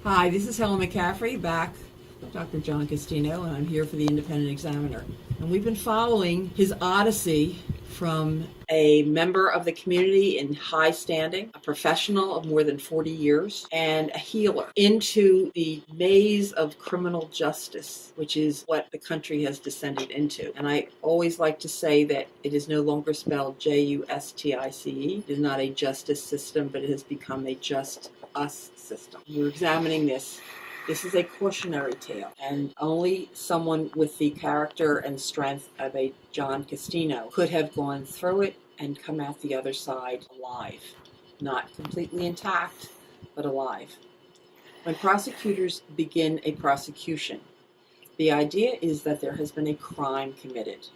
Hi, this is Helen McCaffrey, back with Dr. John Castino, and I'm here for the Independent Examiner. And we've been following his odyssey from a member of the community in high standing, a professional of more than 40 years, and a healer into the maze of criminal justice, which is what the country has descended into. And I always like to say that it is no longer spelled Justice. It is not a justice system, but it has become a just us system. We're examining this. This is a cautionary tale, and only someone with the character and strength of a John Castino could have gone through it and come out the other side alive. Not completely intact, but alive. When prosecutors begin a prosecution, the idea is that there has been a crime committed.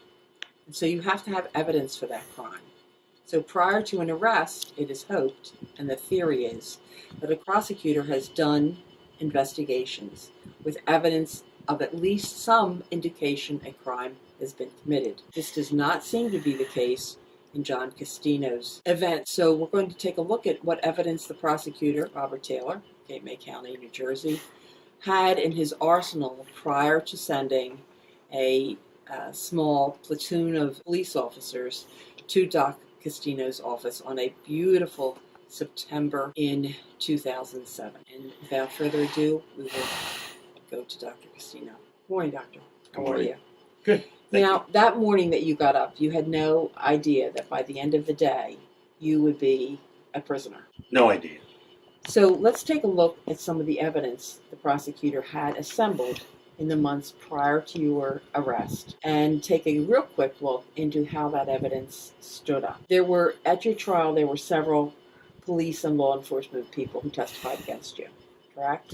And so you have to have evidence for that crime. So prior to an arrest, it is hoped, and the theory is, that a prosecutor has done investigations with evidence of at least some indication a crime has been committed. This does not seem to be the case in John Castino's event. So we're going to take a look at what evidence the prosecutor, Robert Taylor, Cape May County, New Jersey, had in his arsenal prior to sending a small platoon of police officers to Doc Castino's office on a beautiful September in 2007. And without further ado, we will go to Dr. Castino. Good morning, Doctor. How are you? Good. Now, that morning that you got up, you had no idea that by the end of the day, you would be a prisoner. No idea. So let's take a look at some of the evidence the prosecutor had assembled in the months prior to your arrest and take a real quick look into how that evidence stood up. At your trial, there were several police and law enforcement people who testified against you, correct?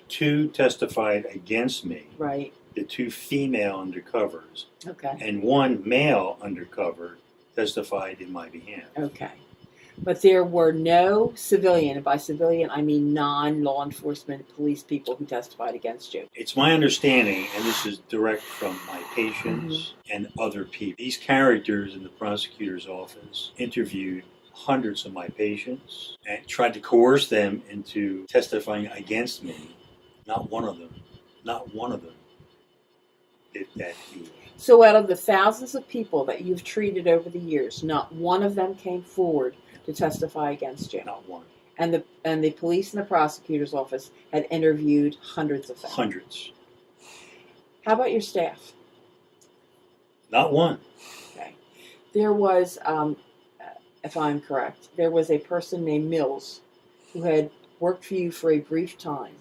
Two testified against me. Right. The two female undercovers. Okay. And one male undercover testified in my behalf. Okay. But there were no civilian, and by civilian I mean non-law enforcement police people who testified against you. It's my understanding, and this is direct from my patients and other people, these characters in the prosecutor's office interviewed hundreds of my patients and tried to coerce them into testifying against me. Not one of them did that deal. So out of the thousands of people that you've treated over the years, not one of them came forward to testify against you? Not one. And the police and the prosecutor's office had interviewed hundreds of them? Hundreds. How about your staff? Not one. Okay. There was, if I'm correct, there was a person named Mills who had worked for you for a brief time,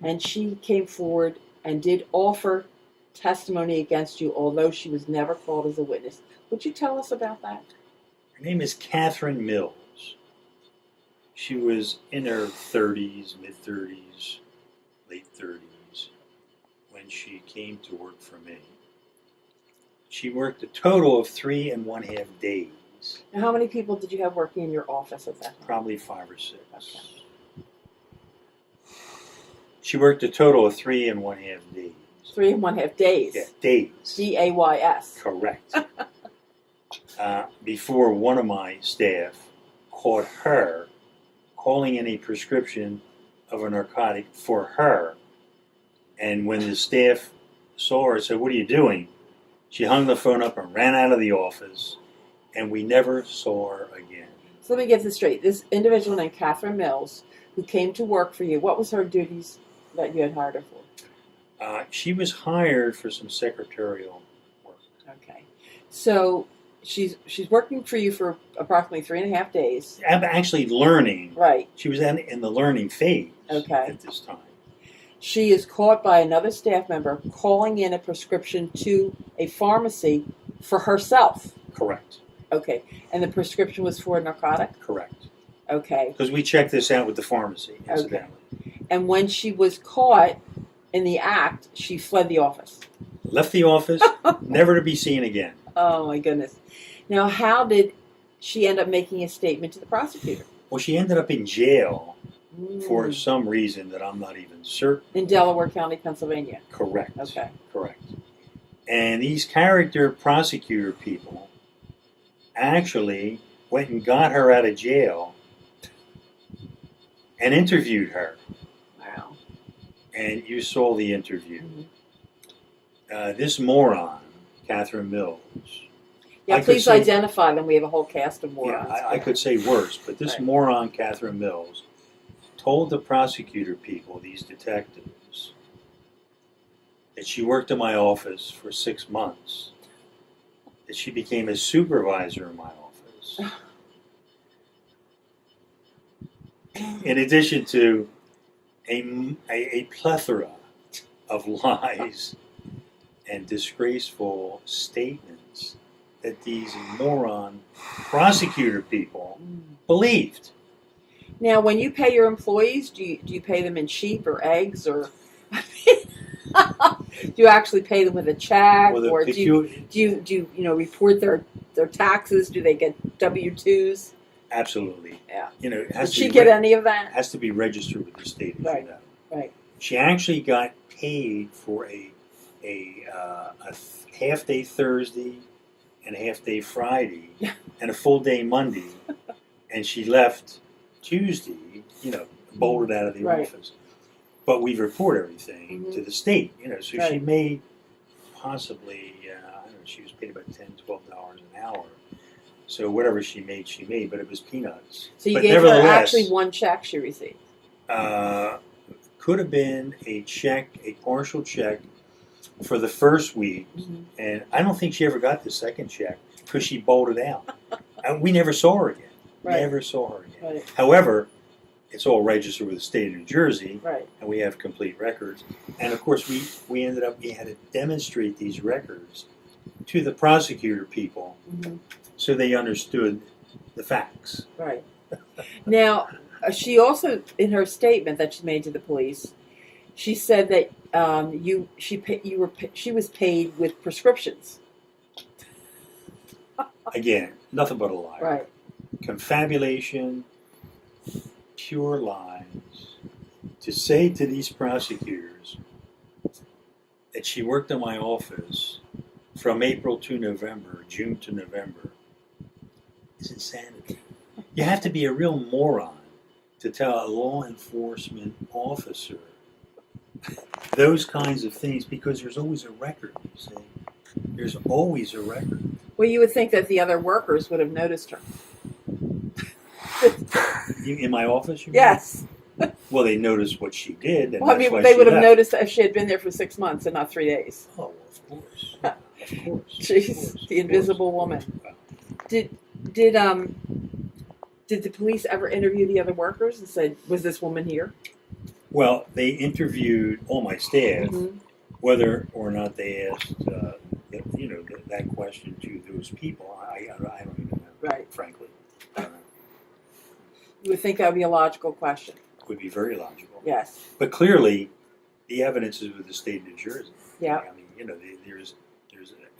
and she came forward and did offer testimony against you, although she was never called as a witness. Would you tell us about that? Her name is Catherine Mills. She was in her 30s, mid-30s, late 30s, when she came to work for me. She worked a total of 3.5 days. Now, how many people did you have working in your office at that time? Probably 5 or 6. Okay. She worked a total of 3.5 days. 3.5 days? Yeah, days. DAYS. Correct. Before one of my staff caught her calling in a prescription of a narcotic for her. And when the staff saw her and said, "What are you doing?" she hung the phone up and ran out of the office, and we never saw her again. So let me get this straight. This individual named Catherine Mills, who came to work for you, what was her duties that you had hired her for? She was hired for some secretarial work. Okay. So she's working for you for approximately 3.5 days. I'm actually learning. Right. She was in the learning phase at this time. She is caught by another staff member calling in a prescription to a pharmacy for herself. Correct. Okay. And the prescription was for a narcotic? Correct. Okay. Because we checked this out with the pharmacy, incidentally. Okay. And when she was caught in the act, she fled the office. Left the office, never to be seen again. Oh, my goodness. Now, how did she end up making a statement to the prosecutor? Well, she ended up in jail for some reason that I'm not even certain. In Delaware County, Pennsylvania? Correct. Okay. Correct. And these character prosecutor people actually went and got her out of jail and interviewed her. Wow. and you saw the interview. Mhm. This moron, Catherine Mills. Yeah, I could please say- identify them. We have a whole cast of Yeah, morons. I could say worse, but this Right. moron, Catherine Mills, told the prosecutor people, these detectives, that she worked in my office for 6 months, that she became a supervisor in my office. In addition to a plethora of lies and disgraceful statements that these moron prosecutor people believed. Now, when you pay your employees, do you pay them in sheep or eggs, or do you actually pay them with a check, Well, or do you report their taxes? Do they get W-2s? Absolutely. Yeah. It has Did to she be get any of that? has to be registered with the state, as Right. you know. Right. She actually got paid for a half day Thursday and a half day Friday and a full day Monday, and she left Tuesday, bolted out of the Right. office. But we report everything Mhm. to the state, so she Right. made possibly, I don't know, she was paid about $10, $12 an hour. So whatever she made, but it was peanuts. So you But gave her nevertheless, actually one check she received. Could have been a check, a partial check for the first week, Mhm. and I don't think she ever got the second check because she bolted out. And we never saw her again. Right. Never saw her again. Right. However, it's all registered with the state of New Jersey, Right. and we have complete records. And of course, we ended up, we had to demonstrate these records to the prosecutor people Mm-hmm. so they understood the facts. Right. Now, she also, in her statement that she made to the police, she said that she was paid with prescriptions. Again, nothing but a lie. Right. Confabulation, pure lies. To say to these prosecutors that she worked in my office from April to November, June to November, is insanity. You have to be a real moron to tell a law enforcement officer those kinds of things, because there's always a record, you see. There's always a record. Well, you would think that the other workers would have noticed her. In my office, you mean? Yes. Well, they noticed what she did, and Well, I that's mean, why they she would have left. noticed if she had been there for 6 months and not 3 days. Oh, of course. Of course. Jeez, the invisible woman. Well, Did the police ever interview the other workers and said, "Was this woman here?" Well, they interviewed all my staff, Mm-hmm. whether or not they asked, that question to those people. I don't even know, Right. frankly. I don't know. You would think that would be a logical question. Would be very logical. Yes. But clearly, the evidence is with the state of New Jersey. Yeah. I mean, there's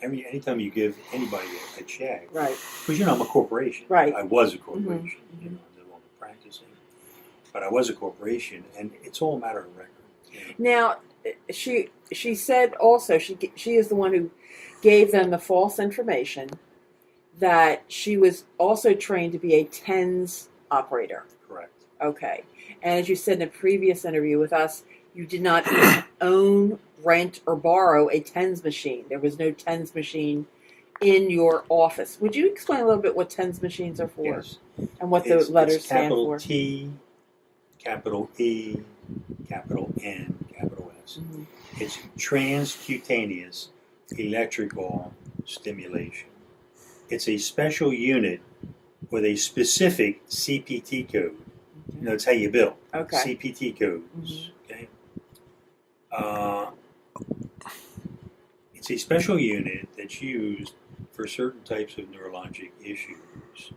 anytime you give anybody a check, Right. because I'm a corporation. Right. I was a corporation. Mhm. I'm no longer practicing, but I was a corporation, and it's all a matter of record. Now, she said also she is the one who gave them the false information that she was also trained to be a TENS operator. Correct. Okay. And as you said in a previous interview with us, you did not even own, rent, or borrow a TENS machine. There was no TENS machine in your office. Would you explain a little bit what TENS machines are for? Yes. And what the letters stand capital for? T, capital E, capital N, capital S. Mhm. It's transcutaneous electrical stimulation. It's a special unit with a specific CPT code. It's how you bill. Okay. CPT codes. Mhm. Okay. It's a special unit that's used for certain types of neurologic issues.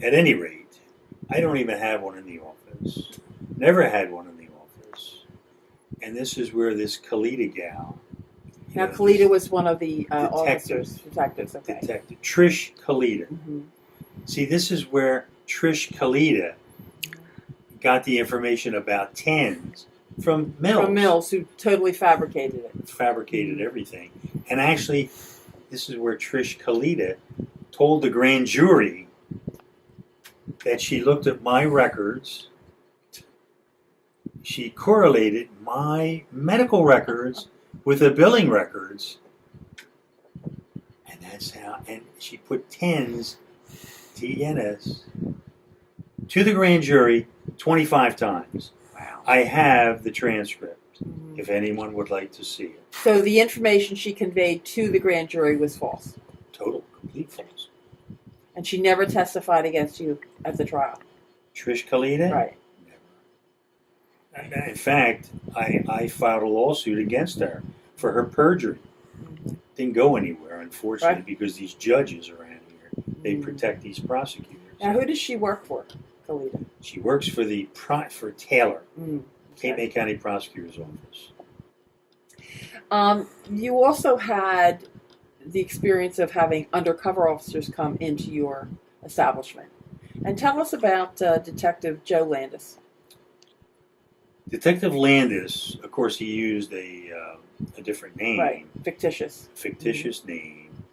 At any rate, I don't even have one in the office. Never had one in the office. And this is where this Kalita gal. Now, Kalita was one of the detectives. Okay. Detective Trish Kalita. Mm-hmm. See, this is where Trish Kalita got the information about TENS from Mills. From Mills, who totally fabricated it. Fabricated everything. And actually, this is where Trish Kalita told the grand jury that she looked at my records. she correlated my medical records with the billing records. And that's how, and she put TENS, TNS, to the grand jury 25 times. Wow. I have the transcript, Mhm. if anyone would like to see it. So the information she conveyed to the grand jury was false, Total, complete false. and she never testified against you at the trial. Trish Kalita? Right. Never. In fact, I filed a lawsuit against her for her perjury. Mhm. Didn't go anywhere, unfortunately, Right. because these judges around here, they Mhm. protect these prosecutors. Now, who does she work for, Kalita? She works for for Taylor, Mm. Cape May County Prosecutor's Office. You also had the experience of having undercover officers come into your establishment. And tell us about Detective Joe Landis. Detective Landis, of course, he used a different name, Right, fictitious. fictitious name,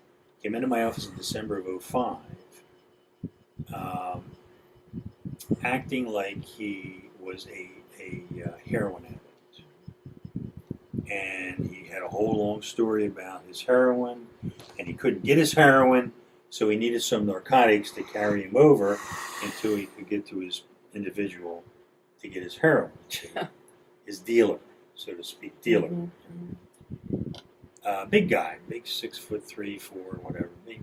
came into my office in December of '05, acting like he was a heroin addict. And he had a whole long story about his heroin, and he couldn't get his heroin, so he needed some narcotics to carry him over until he could get to his individual to get his heroin, his dealer, so to speak, dealer. Mhm. Big guy, big 6'3", 4", whatever. Big,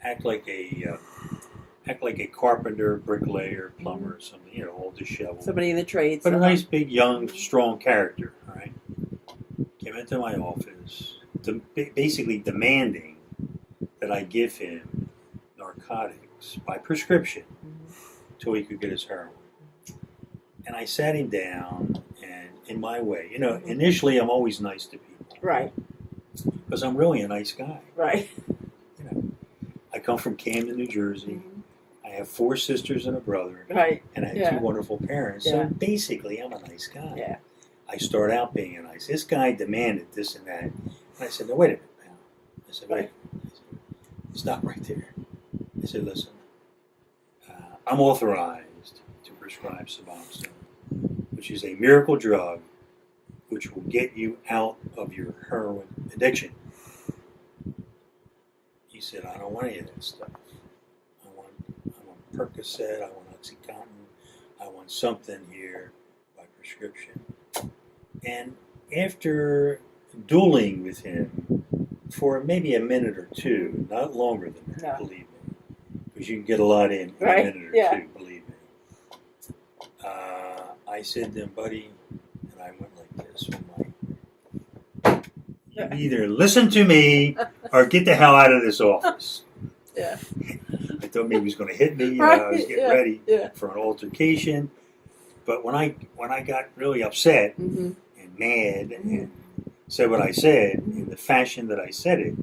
act like a carpenter, bricklayer, plumber, something, all disheveled. Somebody in the trades. But a nice, big, young, strong character. All right, came into my office, basically demanding that I give him narcotics by prescription until he could get his heroin. And I sat him down, and in my way, initially I'm always nice to people. Right. Because I'm really a nice guy. Right. I come from Camden, New Jersey. Mhm. I have 4 sisters and a brother. Right. And I have Yeah. 2 wonderful parents. Yeah. So basically, I'm a nice guy. Yeah. I start out being a nice. This guy demanded this and that. And I said, no, wait a minute, pal. I said, wait. I said, stop right there. I said, listen, I'm authorized to prescribe Suboxone, which is a miracle drug which will get you out of your heroin addiction. He said, I don't want any of that stuff. I want Percocet, I want Oxycontin, I want something here by prescription. And after dueling with him for maybe a minute or two, not longer than that, No. believe me, because you can get a lot in Right, a minute or yeah. 2, believe me. I said to him, buddy, and I went like this with you either listen to me or get the hell out of this office. Yeah. I thought maybe he was going to hit me. Right, I was getting yeah, ready yeah. for an altercation. But when I got really upset Mm-hmm. and mad and said what I said in the fashion that I said it,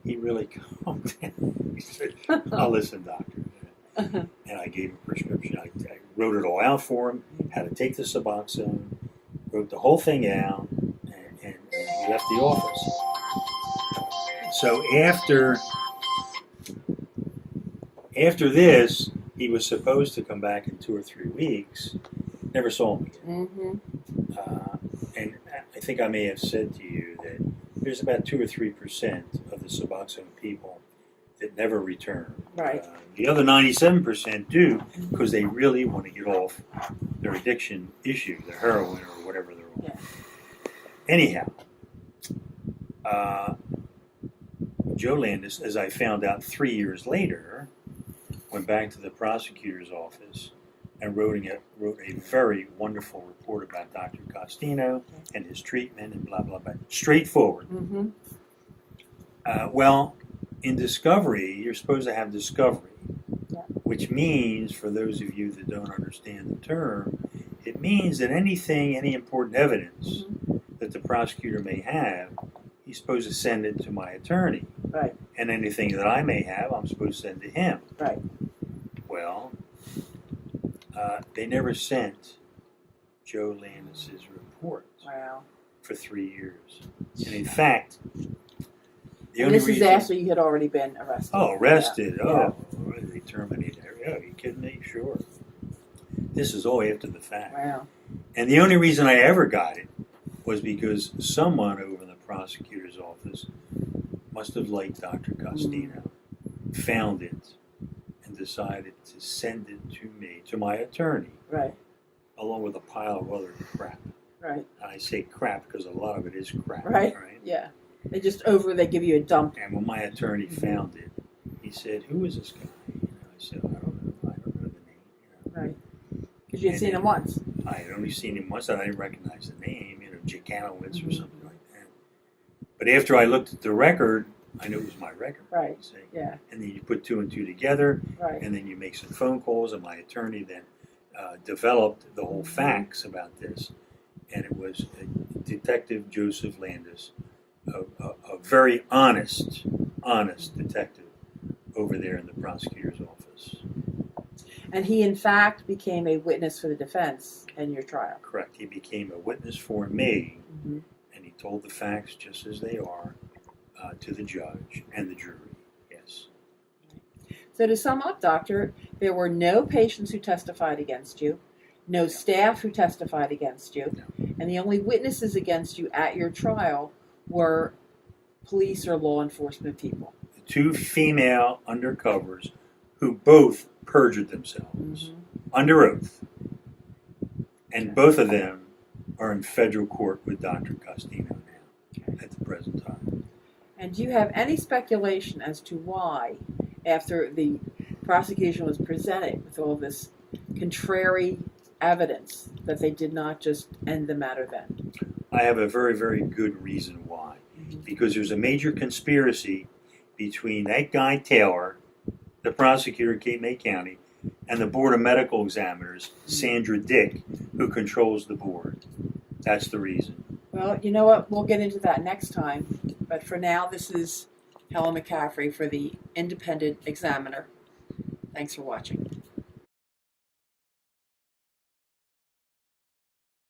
he really calmed down. He said, "I'll listen, doctor." And I gave him a prescription. I wrote it all out for him. How to take the Suboxone. Wrote the whole thing out, and he left the office. So after this, he was supposed to come back in 2 or 3 weeks. Never saw him again. Mm-hmm. And I think I may have said to you that there's about 2 or 3% of the Suboxone people that never return. Right. The other 97% do because they really want to get off their addiction issue, their heroin or whatever they're on. Yeah. Anyhow, Joe Landis, as I found out 3 years later, went back to the prosecutor's office and wrote a very wonderful report about Dr. Castino and his treatment and blah, blah, blah. Straightforward. Mm-hmm. Well, in discovery, you're supposed to have discovery, Yeah. which means, for those of you that don't understand the term, it means that any important evidence that the prosecutor may have, he's supposed to send it to my attorney. Right. And anything that I may have, I'm supposed to send to him. Right. Well, they never sent Joe Landis's report Wow. for 3 years. And in fact, the And only this reason... is after you had already been arrested. Oh, arrested. Yeah. Oh, they terminated. Oh, are you kidding me? Sure. This is all after the fact. Wow. And the only reason I ever got it was because someone over in the prosecutor's office must have liked Dr. Castino, found it, and decided to send it to me, to my attorney, Right. along with a pile of other crap. Right. And I say crap because a lot of it is crap. Right. Yeah. They give you a dump. And when my attorney found it, he said, "Who is this guy?" I said, "I don't know the name." Right. Because you had seen him once. I had only seen him once, and I didn't recognize the name, Jakanowitz or something like that. But after I looked at the record, I knew it was my record. Right. See? Yeah. And then you put two and two together, Right. and then you make some phone calls, and my attorney then developed the whole facts about this. And it was Detective Joseph Landis, a very honest detective over there in the prosecutor's office. And he, in fact, became a witness for the defense in your trial. Correct. He became a witness for me, Mm-hmm. and he told the facts just as they are to the judge and the jury. Yes. So to sum up, Doctor, there were no patients who testified against you, no staff who testified against you, and the only witnesses against you at your trial were police or law enforcement people. The two female undercovers who both perjured themselves under oath, and both of them are in federal court with Dr. Castino now at the present time. And do you have any speculation as to why, after the prosecution was presented with all this contrary evidence, that they did not just end the matter then? I have a very, very good reason why. Because there's a major conspiracy between that guy Taylor, the prosecutor in Cape May County, and the Board of Medical Examiners, Sandra Dick, who controls the board. That's the reason. Well, you know what? We'll get into that next time. But for now, this is Helen McCaffrey for the Independent Examiner. Thanks for watching.